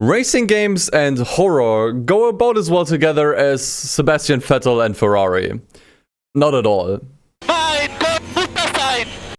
Racing games and horror go about as well together as Sebastian Vettel and Ferrari. Not at all.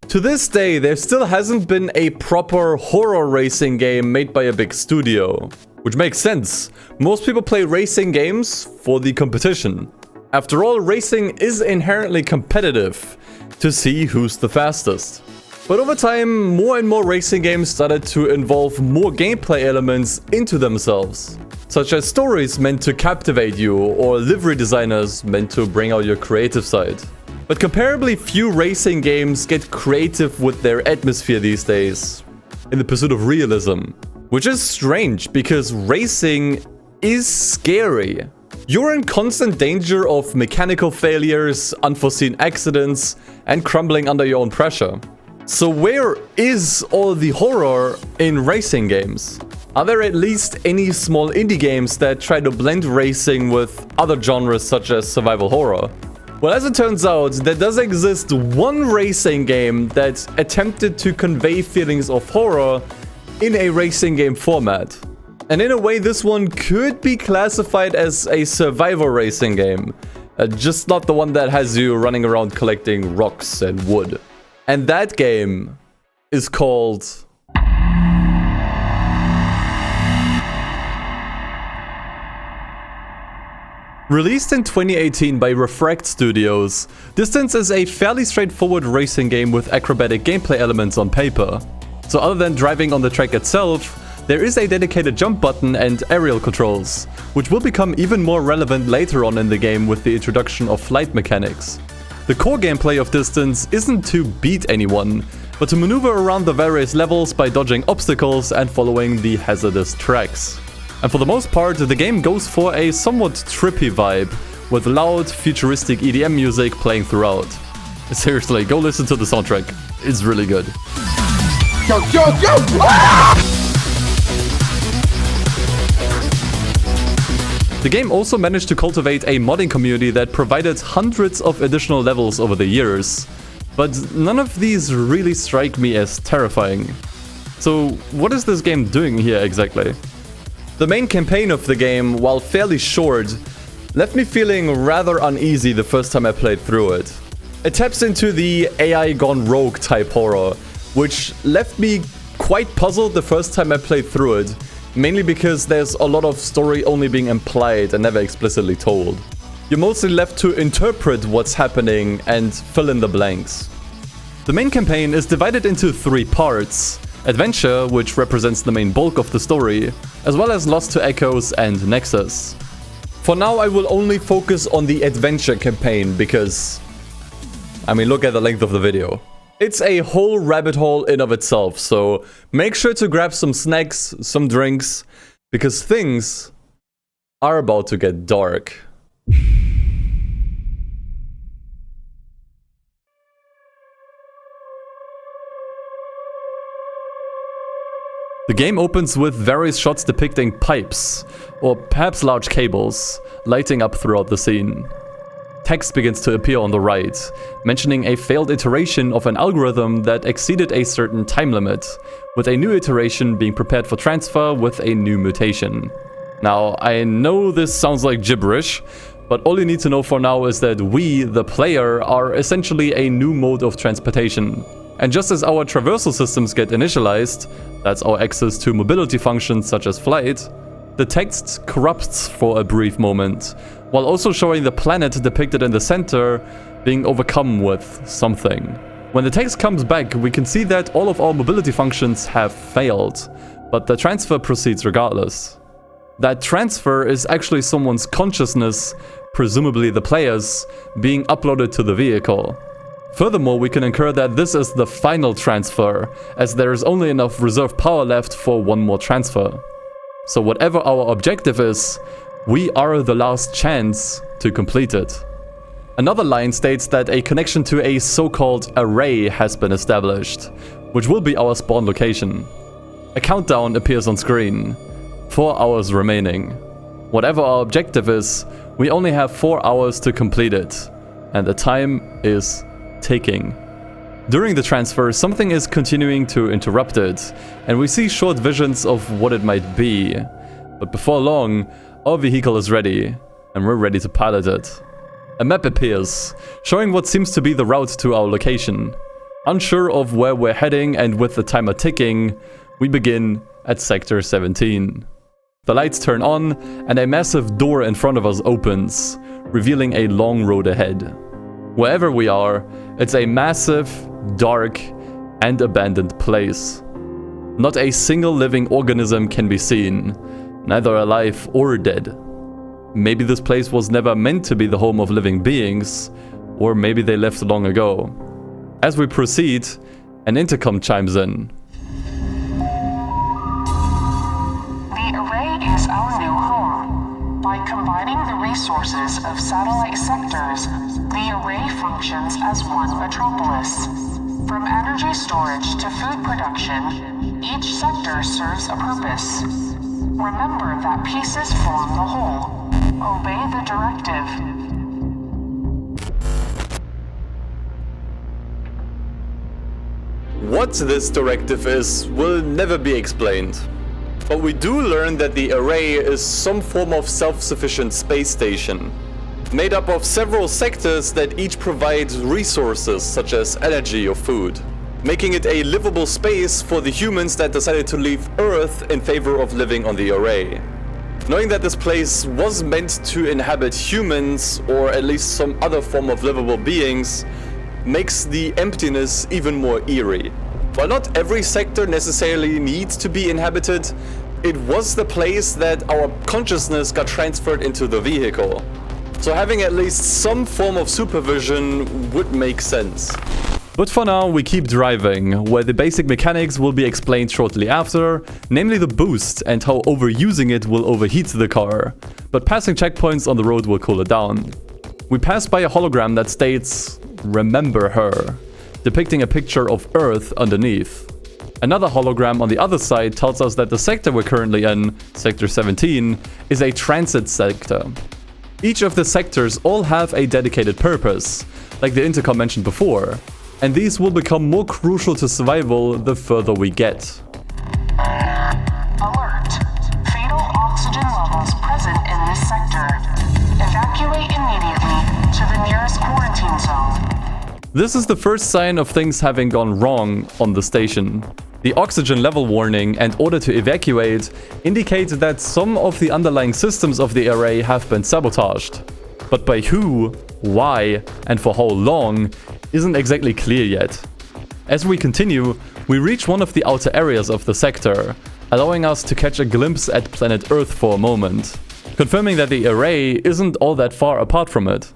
To this day, there still hasn't been a proper horror racing game made by a big studio. Which makes sense. Most people play racing games for the competition. After all, racing is inherently competitive to see who's the fastest. But over time, more and more racing games started to involve more gameplay elements into themselves, such as stories meant to captivate you or livery designers meant to bring out your creative side. But comparably few racing games get creative with their atmosphere these days, in the pursuit of realism. Which is strange, because racing is scary. You're in constant danger of mechanical failures, unforeseen accidents, and crumbling under your own pressure. So where is all the horror in racing games? Are there at least any small indie games that try to blend racing with other genres such as survival horror? Well, as it turns out, there does exist one racing game that attempted to convey feelings of horror in a racing game format. And in a way, this one could be classified as a survival racing game, just not the one that has you running around collecting rocks and wood. And that game is called Released in 2018 by Refract Studios, Distance is a fairly straightforward racing game with acrobatic gameplay elements on paper. So other than driving on the track itself, there is a dedicated jump button and aerial controls, which will become even more relevant later on in the game with the introduction of flight mechanics. The core gameplay of Distance isn't to beat anyone, but to maneuver around the various levels by dodging obstacles and following the hazardous tracks. And for the most part, the game goes for a somewhat trippy vibe, with loud, futuristic EDM music playing throughout. Seriously, go listen to the soundtrack. It's really good. Go, go, go! Ah! The game also managed to cultivate a modding community that provided hundreds of additional levels over the years. But none of these really strike me as terrifying. So what is this game doing here exactly? The main campaign of the game, while fairly short, left me feeling rather uneasy the first time I played through it. It taps into the AI gone rogue type horror, which left me quite puzzled the first time I played through it, mainly because there's a lot of story only being implied and never explicitly told. You're mostly left to interpret what's happening and fill in the blanks. The main campaign is divided into 3 parts: Adventure, which represents the main bulk of the story, as well as Lost to Echoes and Nexus. For now, I will only focus on the Adventure campaign because, look at the length of the video. It's a whole rabbit hole in of itself, so make sure to grab some snacks, some drinks, because things are about to get dark. The game opens with various shots depicting pipes, or perhaps large cables, lighting up throughout the scene. Text begins to appear on the right, mentioning a failed iteration of an algorithm that exceeded a certain time limit, with a new iteration being prepared for transfer with a new mutation. Now, I know this sounds like gibberish, but all you need to know for now is that we, the player, are essentially a new mode of transportation. And just as our traversal systems get initialized, that's our access to mobility functions such as flight, the text corrupts for a brief moment, while also showing the planet depicted in the center being overcome with something. When the text comes back, we can see that all of our mobility functions have failed, but the transfer proceeds regardless. That transfer is actually someone's consciousness, presumably the player's, being uploaded to the vehicle. Furthermore, we can infer that this is the final transfer, as there is only enough reserve power left for one more transfer. So whatever our objective is, we are the last chance to complete it. Another line states that a connection to a so-called array has been established, which will be our spawn location. A countdown appears on screen. 4 hours remaining. Whatever our objective is, we only have 4 hours to complete it, and the time is ticking. During the transfer, something is continuing to interrupt it, and we see short visions of what it might be. But before long, our vehicle is ready, and we're ready to pilot it. A map appears, showing what seems to be the route to our location. Unsure of where we're heading and with the timer ticking, we begin at Sector 17. The lights turn on, and a massive door in front of us opens, revealing a long road ahead. Wherever we are, it's a massive, dark, and abandoned place. Not a single living organism can be seen, neither alive or dead. Maybe this place was never meant to be the home of living beings, or maybe they left long ago. As we proceed, an intercom chimes in. The array is our new home. By combining the resources of satellite sectors, the array functions as one metropolis. From energy storage to food production, each sector serves a purpose. Remember that pieces form the whole. Obey the directive. What this directive is will never be explained. But we do learn that the array is some form of self-sufficient space station, made up of several sectors that each provide resources such as energy or food, making it a livable space for the humans that decided to leave Earth in favor of living on the array. Knowing that this place was meant to inhabit humans, or at least some other form of livable beings, makes the emptiness even more eerie. While not every sector necessarily needs to be inhabited, it was the place that our consciousness got transferred into the vehicle. So having at least some form of supervision would make sense. But for now, we keep driving, where the basic mechanics will be explained shortly after, namely the boost and how overusing it will overheat the car. But passing checkpoints on the road will cool it down. We pass by a hologram that states, "Remember her," depicting a picture of Earth underneath. Another hologram on the other side tells us that the sector we're currently in, Sector 17, is a transit sector. Each of the sectors all have a dedicated purpose, like the intercom mentioned before, and these will become more crucial to survival the further we get. Alert. Fatal oxygen levels present in this sector. Evacuate immediately to the nearest quarantine zone. This is the first sign of things having gone wrong on the station. The oxygen level warning and order to evacuate indicate that some of the underlying systems of the array have been sabotaged. But by who, why, and for how long isn't exactly clear yet. As we continue, we reach one of the outer areas of the sector, allowing us to catch a glimpse at planet Earth for a moment, confirming that the array isn't all that far apart from it.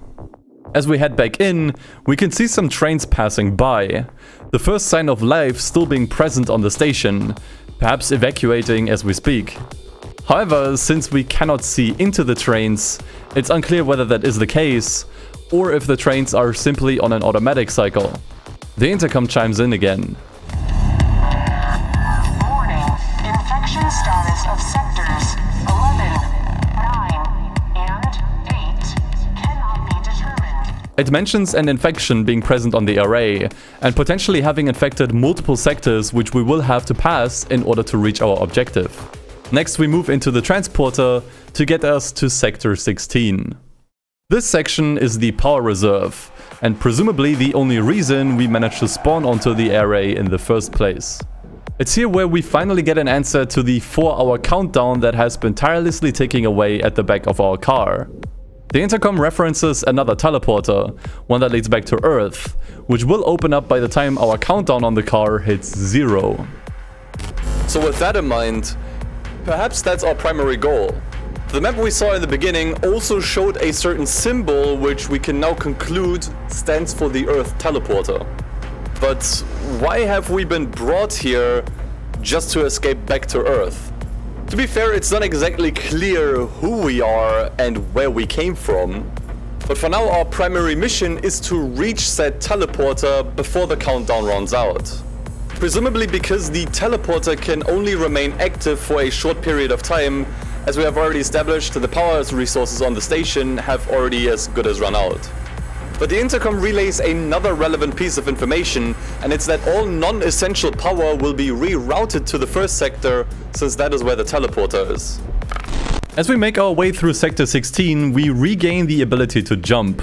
As we head back in, we can see some trains passing by, the first sign of life still being present on the station, perhaps evacuating as we speak. However, since we cannot see into the trains, it's unclear whether that is the case, or if the trains are simply on an automatic cycle. The intercom chimes in again. Warning. Infection status of sectors 11, 9, and 8 cannot be determined. It mentions an infection being present on the array, and potentially having infected multiple sectors which we will have to pass in order to reach our objective. Next we move into the transporter to get us to Sector 16. This section is the power reserve, and presumably the only reason we managed to spawn onto the array in the first place. It's here where we finally get an answer to the 4-hour countdown that has been tirelessly ticking away at the back of our car. The intercom references another teleporter, one that leads back to Earth, which will open up by the time our countdown on the car hits 0. So with that in mind, perhaps that's our primary goal. The map we saw in the beginning also showed a certain symbol which we can now conclude stands for the Earth teleporter. But why have we been brought here just to escape back to Earth? To be fair, it's not exactly clear who we are and where we came from. But for now, our primary mission is to reach said teleporter before the countdown runs out. Presumably because the teleporter can only remain active for a short period of time. As we have already established, the power resources on the station have already as good as run out. But the intercom relays another relevant piece of information, and it's that all non-essential power will be rerouted to the first sector, since that is where the teleporter is. As we make our way through Sector 16, we regain the ability to jump,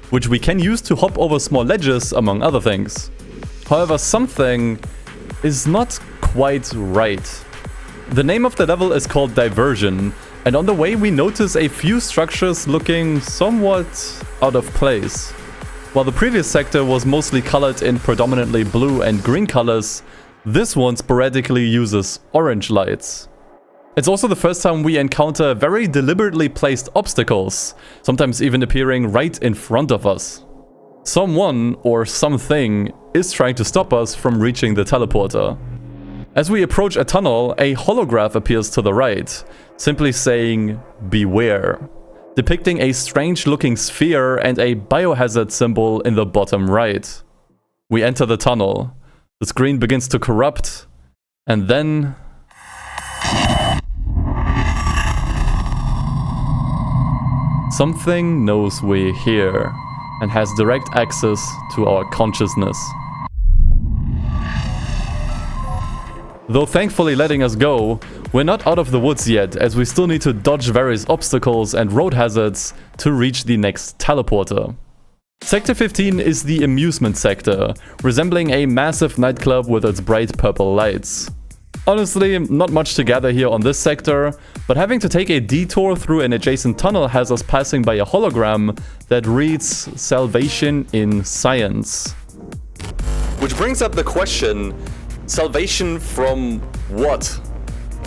which we can use to hop over small ledges, among other things. However, something is not quite right. The name of the level is called Diversion, and on the way we notice a few structures looking somewhat out of place. While the previous sector was mostly colored in predominantly blue and green colors, this one sporadically uses orange lights. It's also the first time we encounter very deliberately placed obstacles, sometimes even appearing right in front of us. Someone or something is trying to stop us from reaching the teleporter. As we approach a tunnel, a holograph appears to the right, simply saying, "Beware," depicting a strange-looking sphere and a biohazard symbol in the bottom right. We enter the tunnel. The screen begins to corrupt, and then... something knows we're here and has direct access to our consciousness. Though thankfully letting us go, we're not out of the woods yet, as we still need to dodge various obstacles and road hazards to reach the next teleporter. Sector 15 is the amusement sector, resembling a massive nightclub with its bright purple lights. Honestly, not much to gather here on this sector, but having to take a detour through an adjacent tunnel has us passing by a hologram that reads "Salvation in Science." Which brings up the question, salvation from what?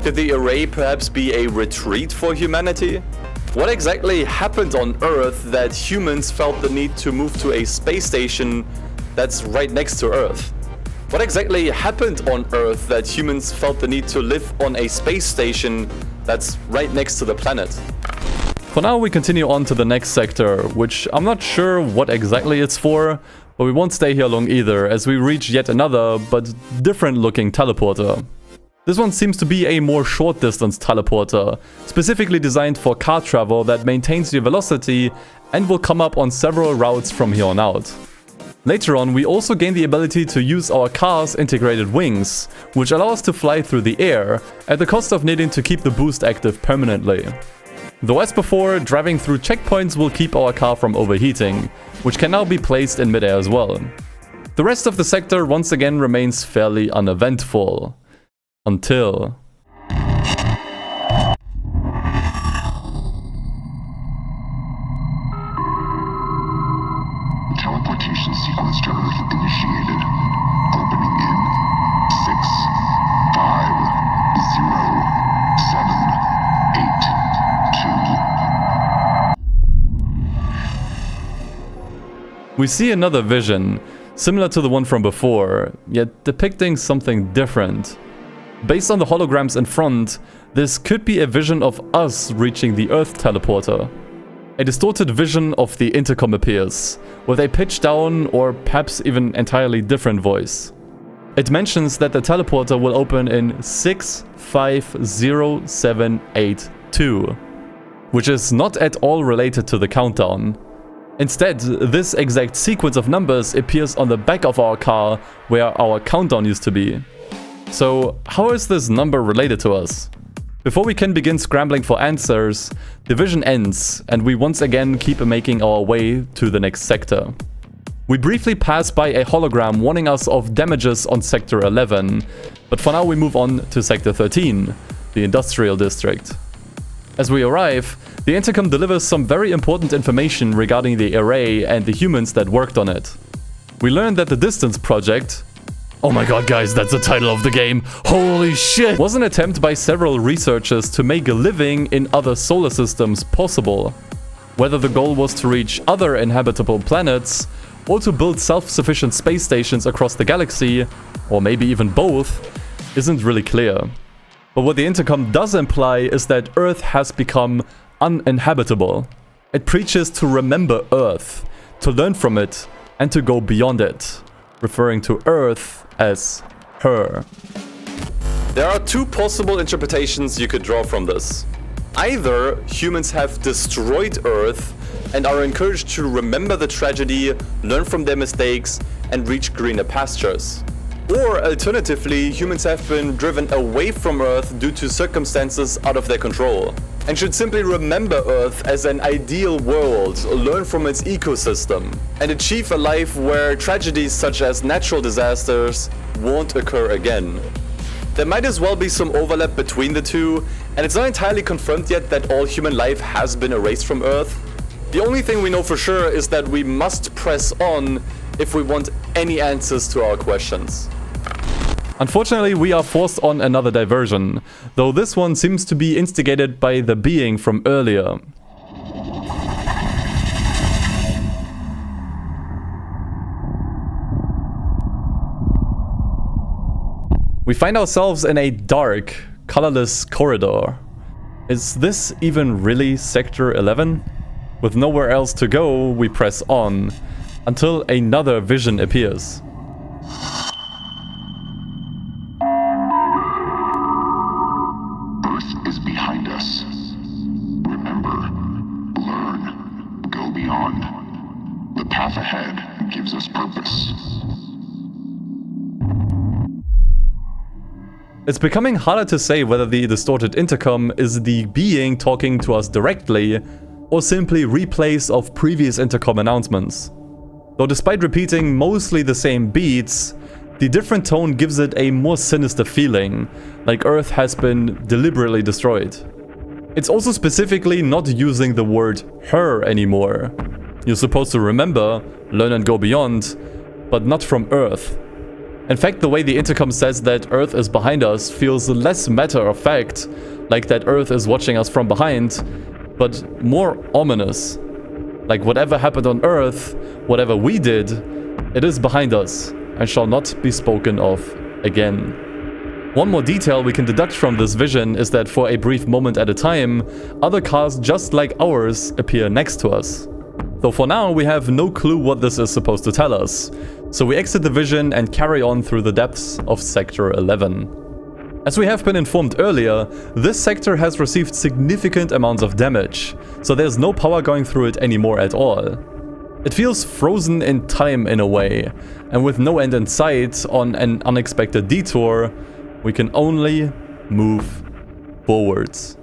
Could the array perhaps be a retreat for humanity? What exactly happened on Earth that humans felt the need to move to a space station that's right next to Earth? What exactly happened on Earth that humans felt the need to live on a space station that's right next to the planet? For now, we continue on to the next sector, which I'm not sure what exactly it's for, but we won't stay here long either, as we reach yet another, but different looking teleporter. This one seems to be a more short distance teleporter, specifically designed for car travel that maintains your velocity and will come up on several routes from here on out. Later on, we also gain the ability to use our car's integrated wings, which allow us to fly through the air, at the cost of needing to keep the boost active permanently. Though as before, driving through checkpoints will keep our car from overheating, which can now be placed in midair as well. The rest of the sector once again remains fairly uneventful. Until... Teleportation sequence to Earth initiated. Opening in 6, 5, 0, 7, 8, 2. We see another vision, similar to the one from before, yet depicting something different. Based on the holograms in front, this could be a vision of us reaching the Earth teleporter. A distorted vision of the intercom appears, with a pitched down or perhaps even entirely different voice. It mentions that the teleporter will open in 6, 5, 0, 7, 8, 2, which is not at all related to the countdown. Instead, this exact sequence of numbers appears on the back of our car where our countdown used to be. So, how is this number related to us? Before we can begin scrambling for answers, the vision ends and we once again keep making our way to the next sector. We briefly pass by a hologram warning us of damages on Sector 11, but for now we move on to Sector 13, the Industrial District. As we arrive, the intercom delivers some very important information regarding the array and the humans that worked on it. We learn that the Distance Project... oh my god guys, that's the title of the game, holy shit! ...was an attempt by several researchers to make a living in other solar systems possible. Whether the goal was to reach other inhabitable planets, or to build self-sufficient space stations across the galaxy, or maybe even both, isn't really clear. But what the intercom does imply is that Earth has become uninhabitable. It preaches to remember Earth, to learn from it, and to go beyond it, referring to Earth as her. There are two possible interpretations you could draw from this. Either humans have destroyed Earth and are encouraged to remember the tragedy, learn from their mistakes, and reach greener pastures. Or alternatively, humans have been driven away from Earth due to circumstances out of their control. and should simply remember Earth as an ideal world, learn from its ecosystem, and achieve a life where tragedies such as natural disasters won't occur again. There might as well be some overlap between the two, and it's not entirely confirmed yet that all human life has been erased from Earth. The only thing we know for sure is that we must press on if we want any answers to our questions. Unfortunately, we are forced on another diversion, though this one seems to be instigated by the being from earlier. We find ourselves in a dark, colorless corridor. Is this even really Sector 11? With nowhere else to go, we press on, until another vision appears. Earth is behind us. Remember, learn, go beyond. The path ahead gives us purpose. It's becoming harder to say whether the distorted intercom is the being talking to us directly, or simply replays of previous intercom announcements. Though despite repeating mostly the same beats, the different tone gives it a more sinister feeling, like Earth has been deliberately destroyed. It's also specifically not using the word her anymore. You're supposed to remember, learn and go beyond, but not from Earth. In fact, the way the intercom says that Earth is behind us feels less matter of fact, like that Earth is watching us from behind, but more ominous. Like whatever happened on Earth, whatever we did, it is behind us and shall not be spoken of again. One more detail we can deduct from this vision is that for a brief moment at a time, other cars just like ours appear next to us. Though for now we have no clue what this is supposed to tell us, so we exit the vision and carry on through the depths of Sector 11. As we have been informed earlier, this sector has received significant amounts of damage, so there's no power going through it anymore at all. It feels frozen in time in a way, and with no end in sight on an unexpected detour, we can only move forwards.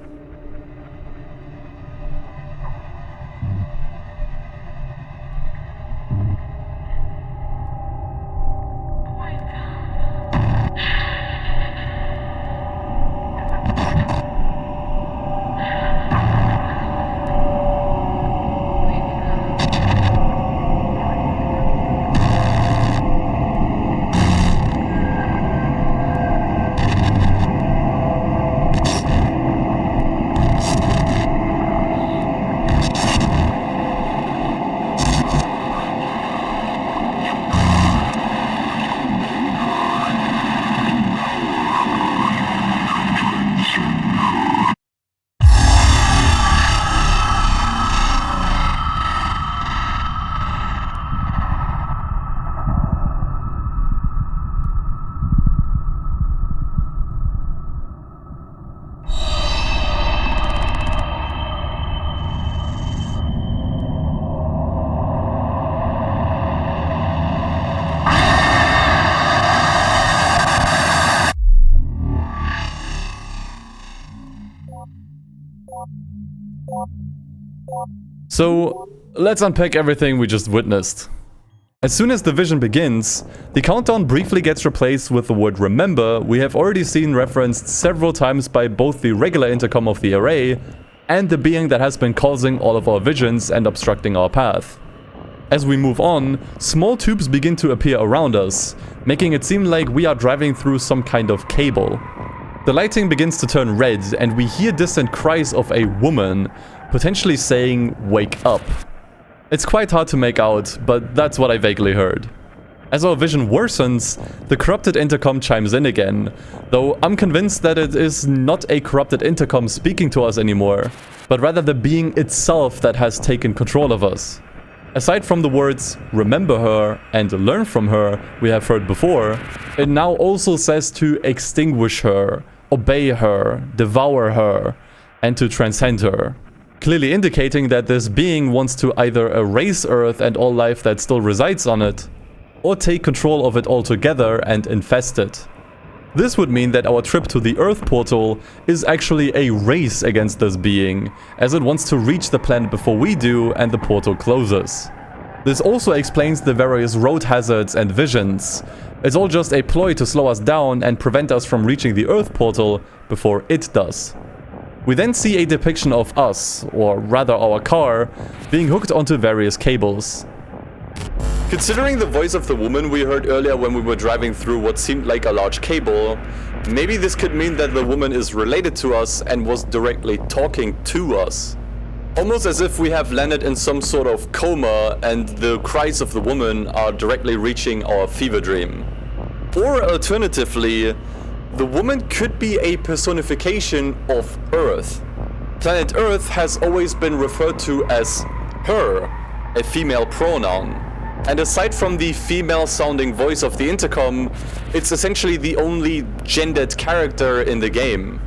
So, let's unpack everything we just witnessed. As soon as the vision begins, the countdown briefly gets replaced with the word remember we have already seen referenced several times by both the regular intercom of the array and the being that has been causing all of our visions and obstructing our path. As we move on, small tubes begin to appear around us, making it seem like we are driving through some kind of cable. The lighting begins to turn red and we hear distant cries of a woman, potentially saying, "Wake up." It's quite hard to make out, but that's what I vaguely heard. As our vision worsens, the corrupted intercom chimes in again, though I'm convinced that it is not a corrupted intercom speaking to us anymore, but rather the being itself that has taken control of us. Aside from the words "remember her" and "learn from her" we have heard before, it now also says to extinguish her, obey her, devour her, and to transcend her. Clearly indicating that this being wants to either erase Earth and all life that still resides on it, or take control of it altogether and infest it. This would mean that our trip to the Earth portal is actually a race against this being, as it wants to reach the planet before we do and the portal closes. This also explains the various road hazards and visions. It's all just a ploy to slow us down and prevent us from reaching the Earth portal before it does. We then see a depiction of us, or rather our car, being hooked onto various cables. Considering the voice of the woman we heard earlier when we were driving through what seemed like a large cable, maybe this could mean that the woman is related to us and was directly talking to us. Almost as if we have landed in some sort of coma and the cries of the woman are directly reaching our fever dream. Or alternatively, the woman could be a personification of Earth. Planet Earth has always been referred to as her, a female pronoun. And aside from the female-sounding voice of the intercom, it's essentially the only gendered character in the game.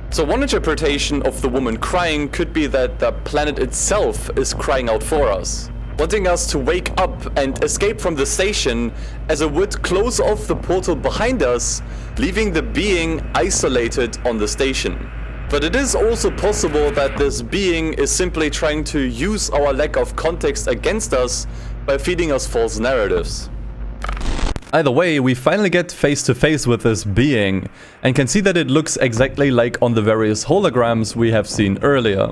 So one interpretation of the woman crying could be that the planet itself is crying out for us, wanting us to wake up and escape from the station, as it would close off the portal behind us, leaving the being isolated on the station. But it is also possible that this being is simply trying to use our lack of context against us by feeding us false narratives. Either way, we finally get face to face with this being, and can see that it looks exactly like on the various holograms we have seen earlier.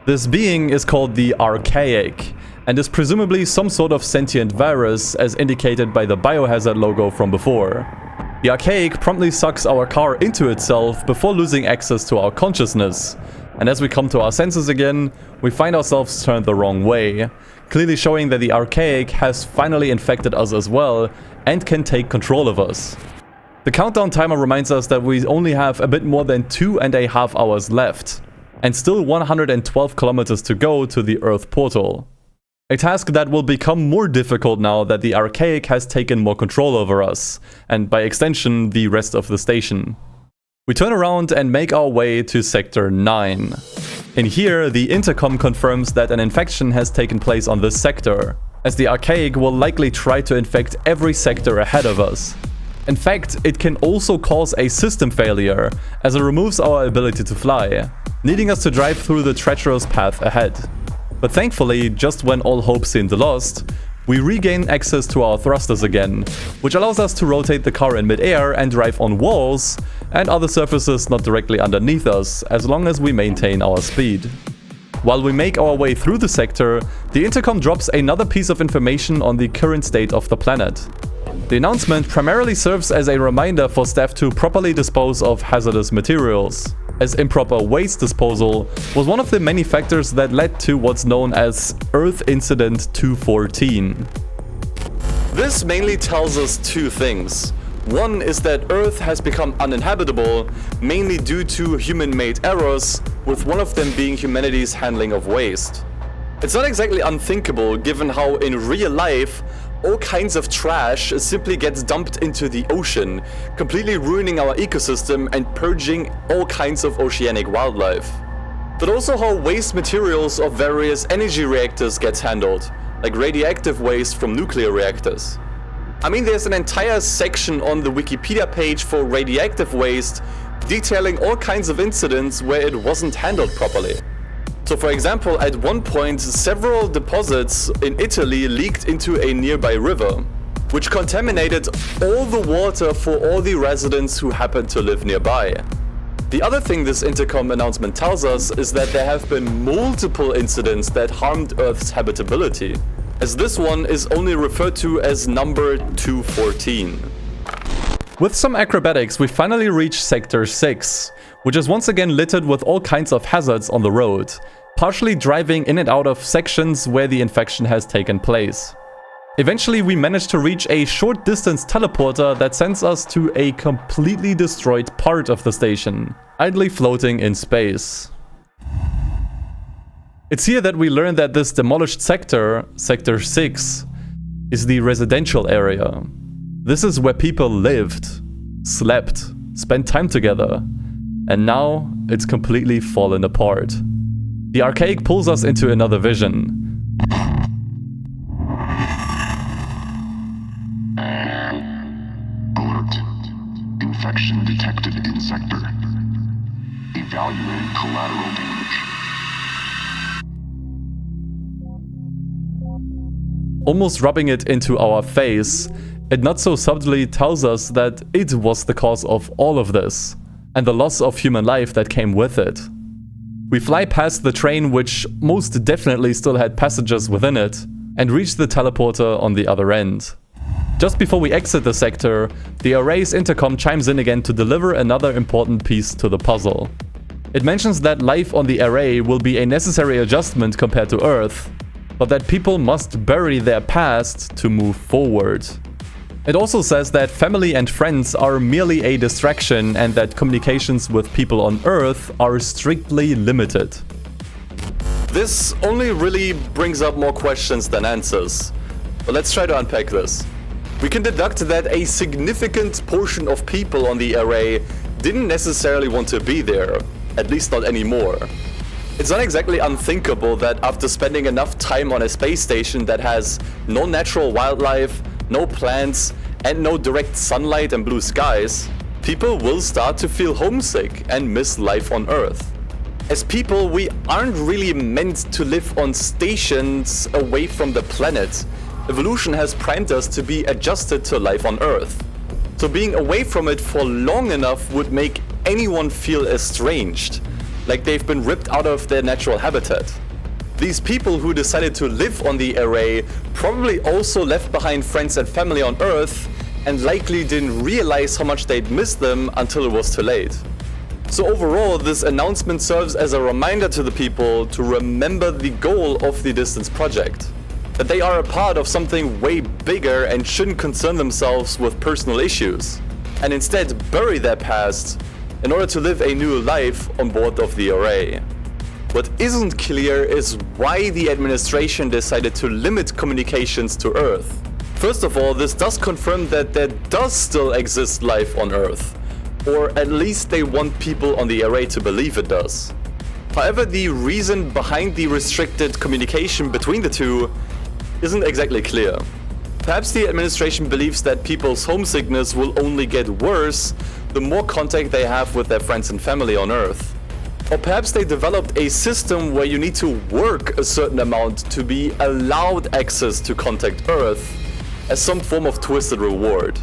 This being is called the Archaic, and is presumably some sort of sentient virus, as indicated by the biohazard logo from before. The Archaic promptly sucks our car into itself before losing access to our consciousness, and as we come to our senses again, we find ourselves turned the wrong way, clearly showing that the Archaic has finally infected us as well, and can take control of us. The countdown timer reminds us that we only have a bit more than 2.5 hours left, and still 112 kilometers to go to the Earth portal. A task that will become more difficult now that the Archaic has taken more control over us, and by extension the rest of the station. We turn around and make our way to Sector 9. In here, the intercom confirms that an infection has taken place on this sector, as the Archaic will likely try to infect every sector ahead of us. In fact, it can also cause a system failure, as it removes our ability to fly, needing us to drive through the treacherous path ahead. But thankfully, just when all hope seemed lost, we regain access to our thrusters again, which allows us to rotate the car in mid-air and drive on walls and other surfaces not directly underneath us, as long as we maintain our speed. While we make our way through the sector, the intercom drops another piece of information on the current state of the planet. The announcement primarily serves as a reminder for staff to properly dispose of hazardous materials, as improper waste disposal was one of the many factors that led to what's known as Earth Incident 214. This mainly tells us two things. One is that Earth has become uninhabitable, mainly due to human-made errors, with one of them being humanity's handling of waste. It's not exactly unthinkable given how in real life all kinds of trash simply gets dumped into the ocean, completely ruining our ecosystem and purging all kinds of oceanic wildlife. But also how waste materials of various energy reactors gets handled, like radioactive waste from nuclear reactors. I mean, there's an entire section on the Wikipedia page for radioactive waste detailing all kinds of incidents where it wasn't handled properly. So for example, at one point, several deposits in Italy leaked into a nearby river, which contaminated all the water for all the residents who happened to live nearby. The other thing this intercom announcement tells us is that there have been multiple incidents that harmed Earth's habitability, as this one is only referred to as number 214. With some acrobatics, we finally reach Sector 6, which is once again littered with all kinds of hazards on the road, partially driving in and out of sections where the infection has taken place. Eventually, we manage to reach a short-distance teleporter that sends us to a completely destroyed part of the station, idly floating in space. It's here that we learn that this demolished sector, Sector 6, is the residential area. This is where people lived, slept, spent time together, and now it's completely fallen apart. The Archaic pulls us into another vision. Alert. Infection almost rubbing it into our face. It not so subtly tells us that it was the cause of all of this, and the loss of human life that came with it. We fly past the train, which most definitely still had passengers within it, and reach the teleporter on the other end. Just before we exit the sector, the array's intercom chimes in again to deliver another important piece to the puzzle. It mentions that life on the array will be a necessary adjustment compared to Earth, but that people must bury their past to move forward. It also says that family and friends are merely a distraction and that communications with people on Earth are strictly limited. This only really brings up more questions than answers, but let's try to unpack this. We can deduct that a significant portion of people on the array didn't necessarily want to be there, at least not anymore. It's not exactly unthinkable that after spending enough time on a space station that has no natural wildlife, no plants, and no direct sunlight and blue skies, people will start to feel homesick and miss life on Earth. As people, we aren't really meant to live on stations away from the planet. Evolution has primed us to be adjusted to life on Earth. So being away from it for long enough would make anyone feel estranged, like they've been ripped out of their natural habitat. These people who decided to live on the array probably also left behind friends and family on Earth and likely didn't realize how much they'd missed them until it was too late. So overall, this announcement serves as a reminder to the people to remember the goal of the Distance project. That they are a part of something way bigger and shouldn't concern themselves with personal issues, and instead bury their past in order to live a new life on board of the array. What isn't clear is why the administration decided to limit communications to Earth. First of all, this does confirm that there does still exist life on Earth, or at least they want people on the array to believe it does. However, the reason behind the restricted communication between the two isn't exactly clear. Perhaps the administration believes that people's homesickness will only get worse the more contact they have with their friends and family on Earth. Or perhaps they developed a system where you need to work a certain amount to be allowed access to contact Earth as some form of twisted reward.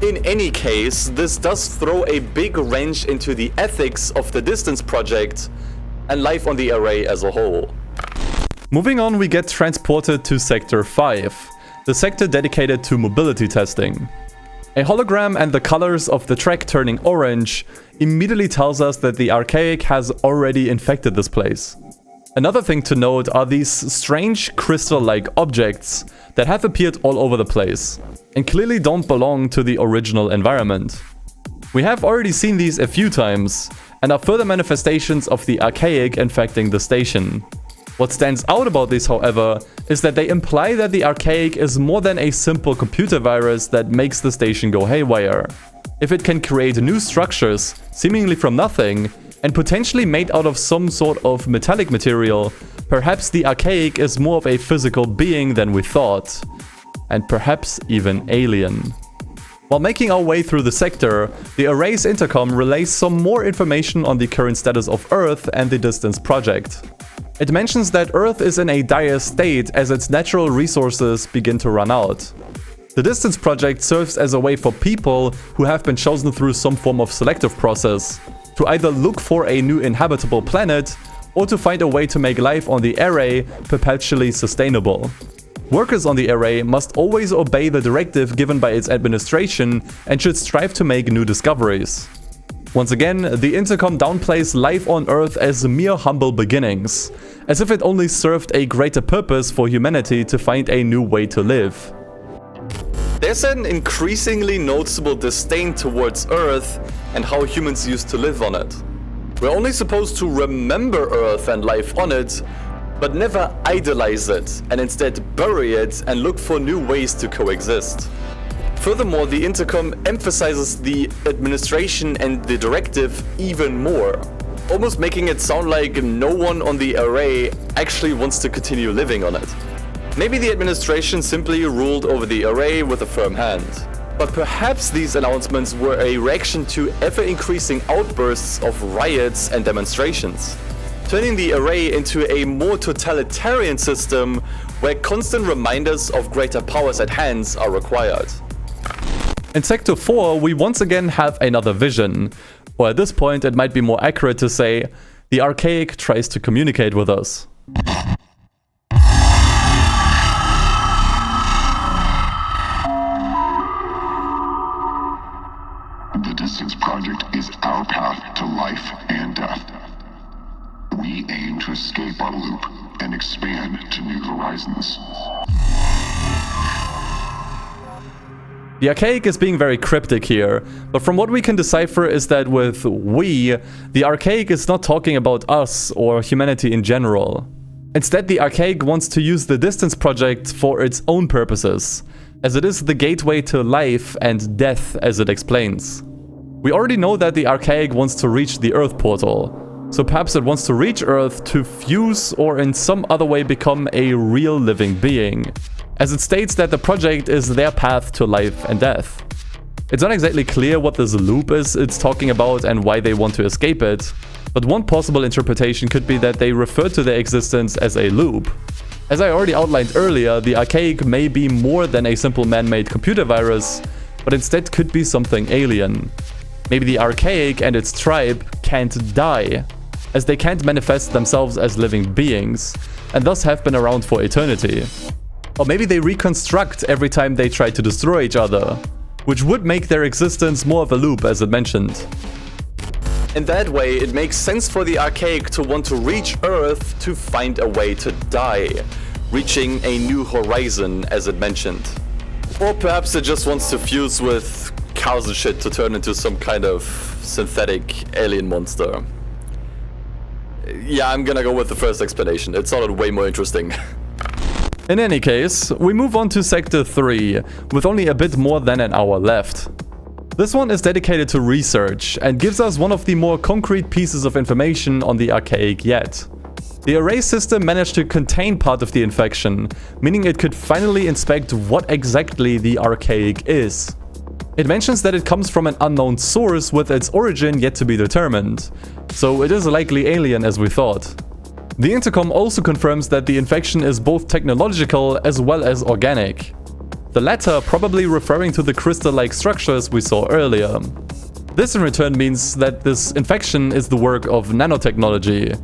In any case, this does throw a big wrench into the ethics of the Distance project and life on the array as a whole. Moving on, we get transported to Sector 5, the sector dedicated to mobility testing. A hologram and the colors of the track turning orange immediately tells us that the Archaic has already infected this place. Another thing to note are these strange crystal-like objects that have appeared all over the place and clearly don't belong to the original environment. We have already seen these a few times and are further manifestations of the Archaic infecting the station. What stands out about these, however, is that they imply that the Archaic is more than a simple computer virus that makes the station go haywire. If it can create new structures, seemingly from nothing, and potentially made out of some sort of metallic material, perhaps the Archaic is more of a physical being than we thought. And perhaps even alien. While making our way through the sector, the array's intercom relays some more information on the current status of Earth and the Distance project. It mentions that Earth is in a dire state as its natural resources begin to run out. The Distance project serves as a way for people who have been chosen through some form of selective process to either look for a new inhabitable planet or to find a way to make life on the array perpetually sustainable. Workers on the array must always obey the directive given by its administration and should strive to make new discoveries. Once again, the intercom downplays life on Earth as mere humble beginnings, as if it only served a greater purpose for humanity to find a new way to live. There's an increasingly noticeable disdain towards Earth and how humans used to live on it. We're only supposed to remember Earth and life on it, but never idolize it, and instead bury it and look for new ways to coexist. Furthermore, the intercom emphasizes the administration and the directive even more, almost making it sound like no one on the array actually wants to continue living on it. Maybe the administration simply ruled over the array with a firm hand. But perhaps these announcements were a reaction to ever-increasing outbursts of riots and demonstrations, turning the array into a more totalitarian system where constant reminders of greater powers at hand are required. In Sector 4, we once again have another vision, or at this point it might be more accurate to say, the Archaic tries to communicate with us. The Distance Project is our path to life and death. We aim to escape our loop and expand to new horizons. The Archaic is being very cryptic here, but from what we can decipher is that with we, the Archaic is not talking about us or humanity in general. Instead, the Archaic wants to use the Distance Project for its own purposes, as it is the gateway to life and death, as it explains. We already know that the Archaic wants to reach the Earth portal, so perhaps it wants to reach Earth to fuse or in some other way become a real living being, as it states that the project is their path to life and death. It's not exactly clear what this loop is it's talking about and why they want to escape it, but one possible interpretation could be that they refer to their existence as a loop. As I already outlined earlier, the Archaic may be more than a simple man-made computer virus, but instead could be something alien. Maybe the Archaic and its tribe can't die, as they can't manifest themselves as living beings, and thus have been around for eternity. Or maybe they reconstruct every time they try to destroy each other, which would make their existence more of a loop, as it mentioned. In that way, it makes sense for the Archaic to want to reach Earth to find a way to die, reaching a new horizon, as it mentioned. Or perhaps it just wants to fuse with cows and shit to turn into some kind of synthetic alien monster. Yeah, I'm gonna go with the first explanation. It sounded way more interesting. In any case, we move on to Sector 3, with only a bit more than an hour left. This one is dedicated to research, and gives us one of the more concrete pieces of information on the Archaic yet. The array system managed to contain part of the infection, meaning it could finally inspect what exactly the Archaic is. It mentions that it comes from an unknown source with its origin yet to be determined, so it is likely alien as we thought. The intercom also confirms that the infection is both technological as well as organic. The latter probably referring to the crystal-like structures we saw earlier. This in return means that this infection is the work of nanotechnology.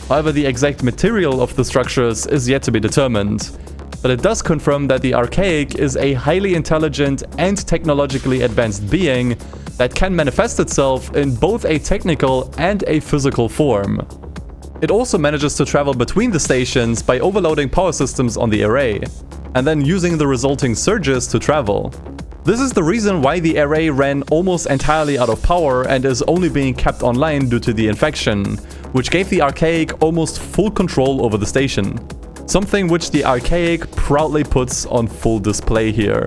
However, the exact material of the structures is yet to be determined. But it does confirm that the Archaic is a highly intelligent and technologically advanced being that can manifest itself in both a technical and a physical form. It also manages to travel between the stations by overloading power systems on the array, and then using the resulting surges to travel. This is the reason why the array ran almost entirely out of power and is only being kept online due to the infection, which gave the Archaic almost full control over the station. Something which the Archaic proudly puts on full display here.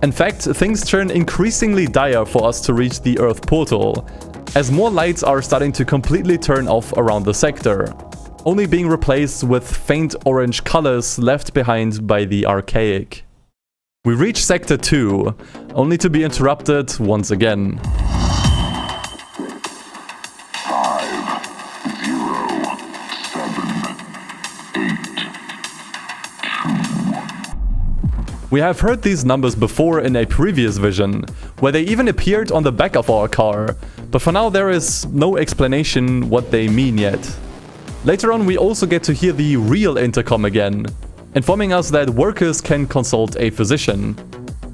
In fact, things turn increasingly dire for us to reach the Earth portal, as more lights are starting to completely turn off around the sector, only being replaced with faint orange colors left behind by the Archaic. We reach Sector 2, only to be interrupted once again. 5, 0, 7, 8, 2. We have heard these numbers before in a previous vision, where they even appeared on the back of our car, but for now there is no explanation what they mean yet. Later on we also get to hear the real intercom again, informing us that workers can consult a physician.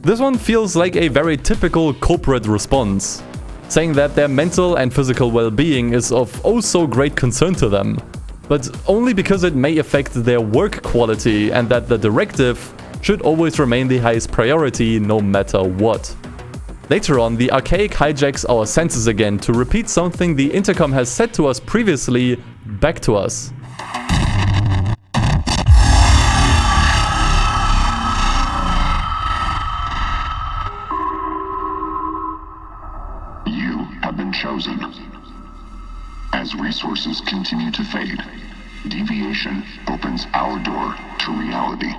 This one feels like a very typical corporate response, saying that their mental and physical well-being is of oh so great concern to them, but only because it may affect their work quality and that the directive should always remain the highest priority no matter what. Later on, the Archaic hijacks our senses again to repeat something the intercom has said to us previously back to us. You have been chosen. As resources continue to fade, Deviation opens our door to reality.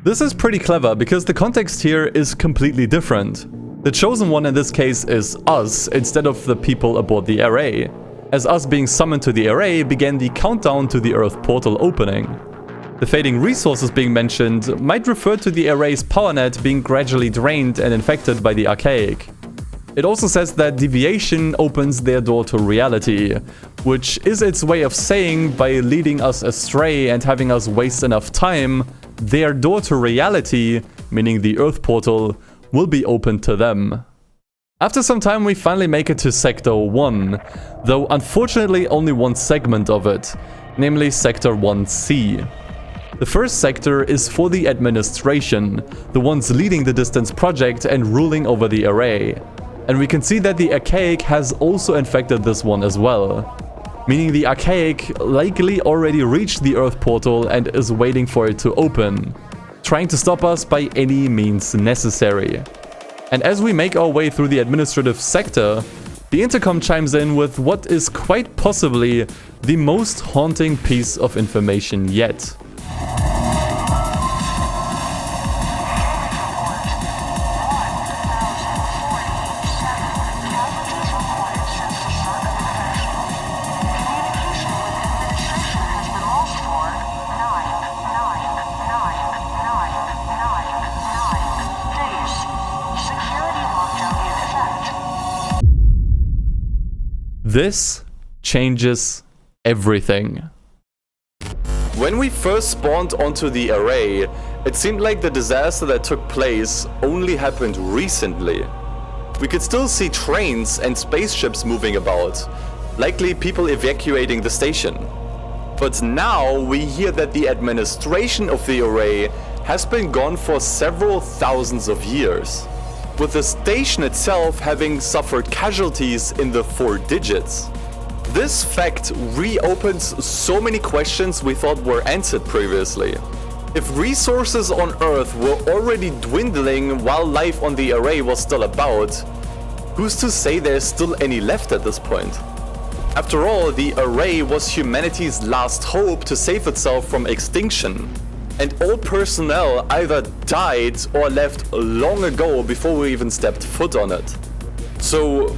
This is pretty clever because the context here is completely different. The chosen one in this case is us instead of the people aboard the array. As us being summoned to the array began the countdown to the Earth portal opening. The fading resources being mentioned might refer to the array's power net being gradually drained and infected by the Archaic. It also says that Deviation opens their door to reality, which is its way of saying by leading us astray and having us waste enough time, their door to reality, meaning the Earth portal, will be opened to them. After some time we finally make it to Sector 1, though unfortunately only one segment of it, namely Sector 1C. The first sector is for the administration, the ones leading the Distance project and ruling over the array. And we can see that the Archaic has also infected this one as well. Meaning the Archaic likely already reached the Earth portal and is waiting for it to open, trying to stop us by any means necessary. And as we make our way through the administrative sector, the intercom chimes in with what is quite possibly the most haunting piece of information yet. This changes everything. When we first spawned onto the array, it seemed like the disaster that took place only happened recently. We could still see trains and spaceships moving about, likely people evacuating the station. But now we hear that the administration of the array has been gone for several thousands of years, with the station itself having suffered casualties in the 4 digits. This fact reopens so many questions we thought were answered previously. If resources on Earth were already dwindling while life on the array was still about, who's to say there's still any left at this point? After all, the array was humanity's last hope to save itself from extinction. And all personnel either died or left long ago before we even stepped foot on it. So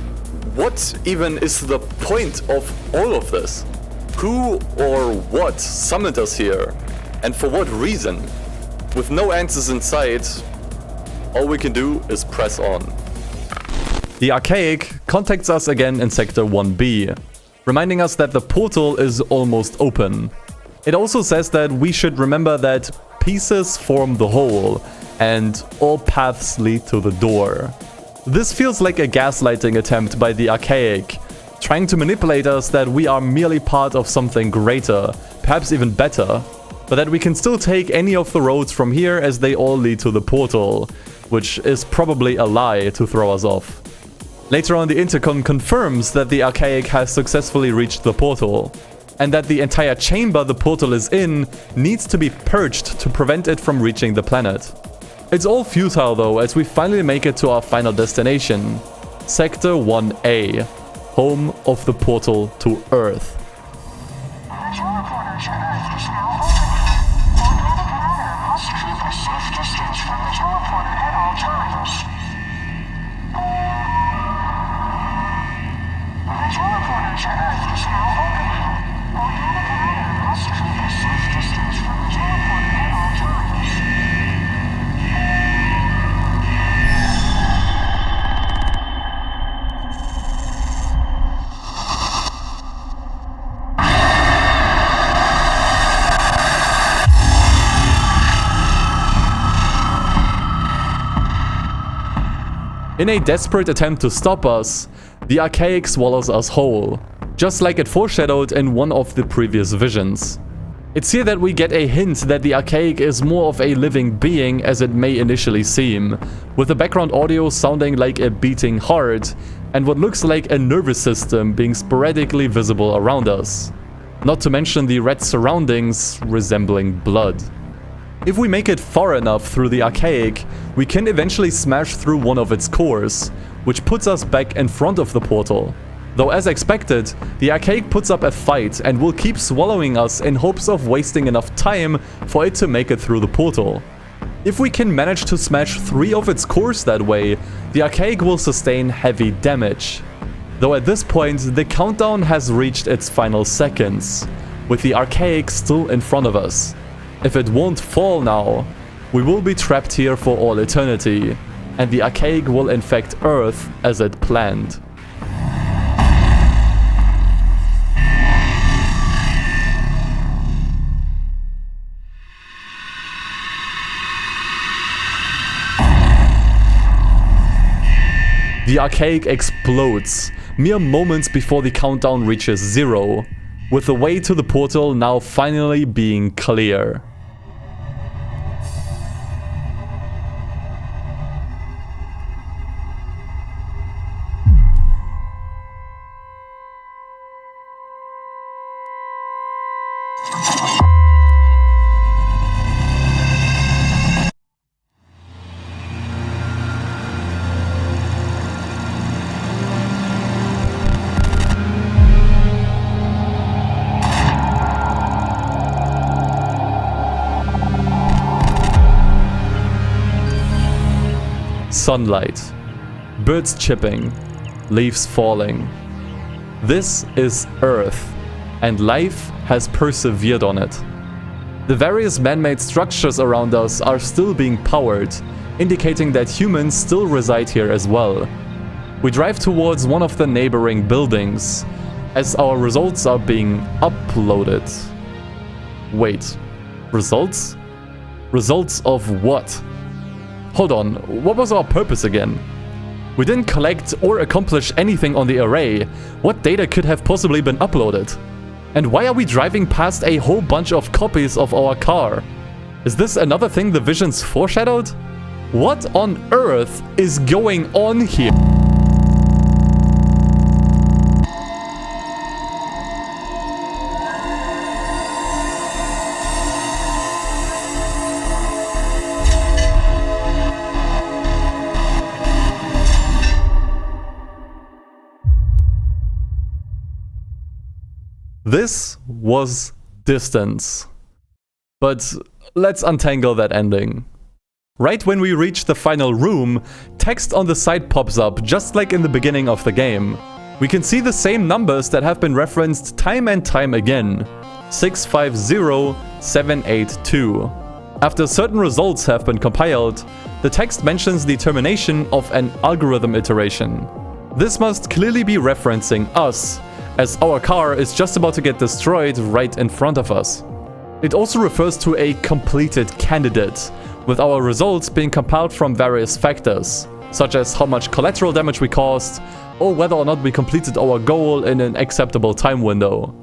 what even is the point of all of this? Who or what summoned us here? And for what reason? With no answers in sight, all we can do is press on. The Archaic contacts us again in Sector 1B, reminding us that the portal is almost open. It also says that we should remember that pieces form the whole, and all paths lead to the door. This feels like a gaslighting attempt by the Archaic, trying to manipulate us that we are merely part of something greater, perhaps even better, but that we can still take any of the roads from here as they all lead to the portal, which is probably a lie to throw us off. Later on, the intercom confirms that the Archaic has successfully reached the portal, and that the entire chamber the portal is in needs to be purged to prevent it from reaching the planet. It's all futile though, as we finally make it to our final destination, Sector 1A, home of the portal to Earth. In a desperate attempt to stop us, the Archaic swallows us whole, just like it foreshadowed in one of the previous visions. It's here that we get a hint that the Archaic is more of a living being as it may initially seem, with the background audio sounding like a beating heart, and what looks like a nervous system being sporadically visible around us. Not to mention the red surroundings resembling blood. If we make it far enough through the Archaic, we can eventually smash through one of its cores, which puts us back in front of the portal. Though as expected, the Archaic puts up a fight and will keep swallowing us in hopes of wasting enough time for it to make it through the portal. If we can manage to smash 3 of its cores that way, the Archaic will sustain heavy damage. Though at this point, the countdown has reached its final seconds, with the Archaic still in front of us. If it won't fall now, we will be trapped here for all eternity, and the Archaic will infect Earth as it planned. The Archaic explodes, mere moments before the countdown reaches 0, with the way to the portal now finally being clear. Sunlight, birds chirping, leaves falling. This is Earth, and life has persevered on it. The various man-made structures around us are still being powered, indicating that humans still reside here as well. We drive towards one of the neighboring buildings, as our results are being uploaded. Wait, results? Results of what? Hold on, what was our purpose again? We didn't collect or accomplish anything on the array. What data could have possibly been uploaded? And why are we driving past a whole bunch of copies of our car? Is this another thing the visions foreshadowed? What on earth is going on here? This was distance. But let's untangle that ending. Right when we reach the final room, text on the side pops up just like in the beginning of the game. We can see the same numbers that have been referenced time and time again. 650782. After certain results have been compiled, the text mentions the termination of an algorithm iteration. This must clearly be referencing us, as our car is just about to get destroyed right in front of us. It also refers to a completed candidate, with our results being compiled from various factors, such as how much collateral damage we caused, or whether or not we completed our goal in an acceptable time window.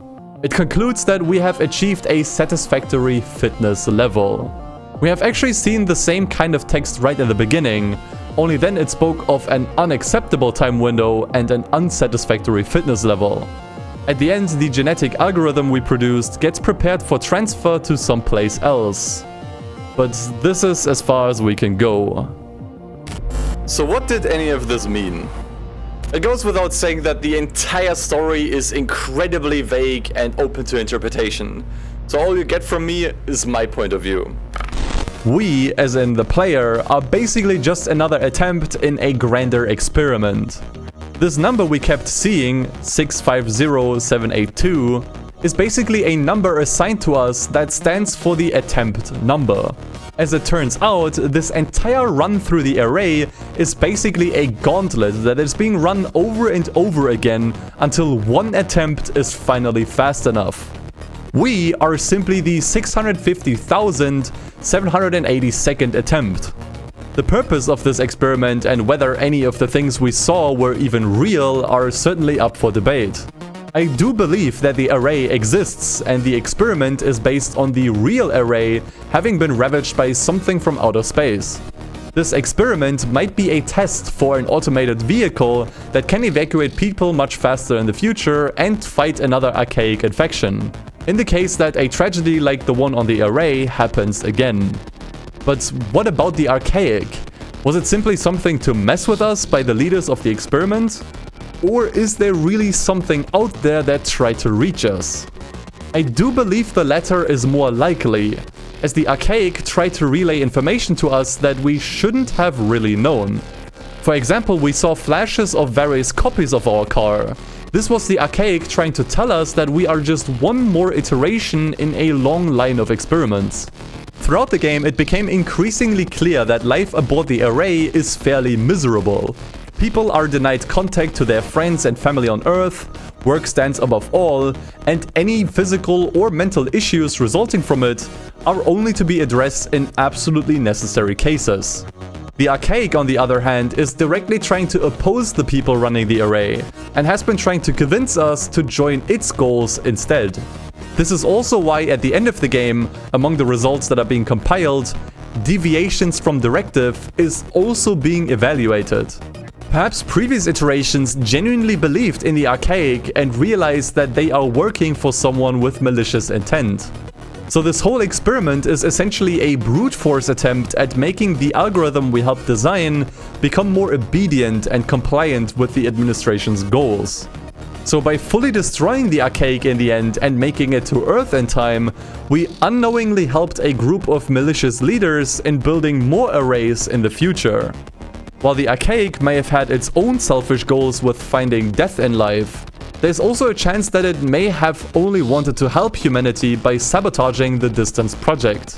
It concludes that we have achieved a satisfactory fitness level. We have actually seen the same kind of text right in the beginning, only then it spoke of an unacceptable time window and an unsatisfactory fitness level. At the end, the genetic algorithm we produced gets prepared for transfer to someplace else. But this is as far as we can go. So what did any of this mean? It goes without saying that the entire story is incredibly vague and open to interpretation. So all you get from me is my point of view. We, as in the player, are basically just another attempt in a grander experiment. This number we kept seeing, 650782, is basically a number assigned to us that stands for the attempt number. As it turns out, this entire run through the array is basically a gauntlet that is being run over and over again until one attempt is finally fast enough. We are simply the 650,782nd attempt. The purpose of this experiment and whether any of the things we saw were even real are certainly up for debate. I do believe that the array exists and the experiment is based on the real array having been ravaged by something from outer space. This experiment might be a test for an automated vehicle that can evacuate people much faster in the future and fight another archaic infection, in the case that a tragedy like the one on the array happens again. But what about the Archaic? Was it simply something to mess with us by the leaders of the experiment? Or is there really something out there that tried to reach us? I do believe the latter is more likely, as the Archaic tried to relay information to us that we shouldn't have really known. For example, we saw flashes of various copies of our car. This was the Archaic trying to tell us that we are just one more iteration in a long line of experiments. Throughout the game, it became increasingly clear that life aboard the Array is fairly miserable. People are denied contact to their friends and family on Earth, work stands above all, and any physical or mental issues resulting from it are only to be addressed in absolutely necessary cases. The Archaic, on the other hand, is directly trying to oppose the people running the Array, and has been trying to convince us to join its goals instead. This is also why at the end of the game, among the results that are being compiled, Deviations from Directive is also being evaluated. Perhaps previous iterations genuinely believed in the Archaic and realized that they are working for someone with malicious intent. So this whole experiment is essentially a brute force attempt at making the algorithm we helped design become more obedient and compliant with the administration's goals. So by fully destroying the Archaic in the end and making it to Earth in time, we unknowingly helped a group of malicious leaders in building more arrays in the future. While the Archaic may have had its own selfish goals with finding death in life, there's also a chance that it may have only wanted to help humanity by sabotaging the Distance project.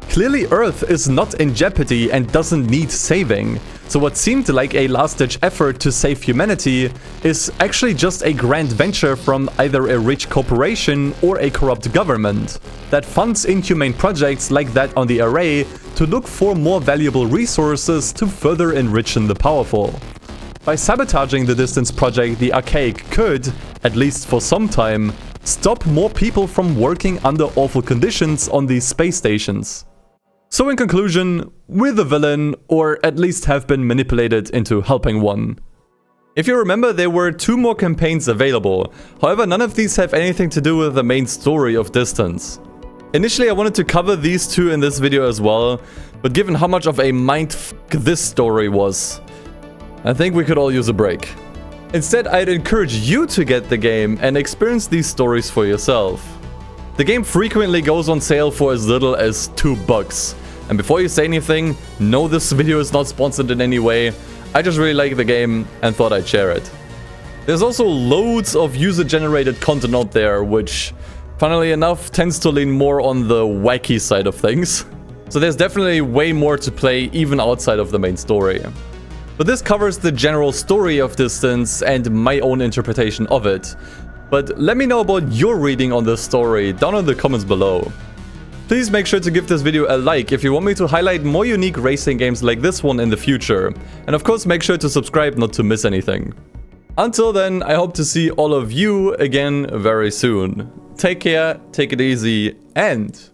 Clearly Earth is not in jeopardy and doesn't need saving, so what seemed like a last-ditch effort to save humanity is actually just a grand venture from either a rich corporation or a corrupt government that funds inhumane projects like that on the Array to look for more valuable resources to further enrich the powerful. By sabotaging the Distance project, the Archaic could, at least for some time, stop more people from working under awful conditions on these space stations. So in conclusion, we're the villain, or at least have been manipulated into helping one. If you remember, there were 2 more campaigns available, however none of these have anything to do with the main story of Distance. Initially I wanted to cover these 2 in this video as well, but given how much of a mindfuck this story was, I think we could all use a break. Instead, I'd encourage you to get the game and experience these stories for yourself. The game frequently goes on sale for as little as $2. And before you say anything, no, this video is not sponsored in any way. I just really like the game and thought I'd share it. There's also loads of user-generated content out there, which, funnily enough, tends to lean more on the wacky side of things. So there's definitely way more to play even outside of the main story. But this covers the general story of Distance and my own interpretation of it. But let me know about your reading on this story down in the comments below. Please make sure to give this video a like if you want me to highlight more unique racing games like this one in the future. And of course make sure to subscribe not to miss anything. Until then, I hope to see all of you again very soon. Take care, take it easy, and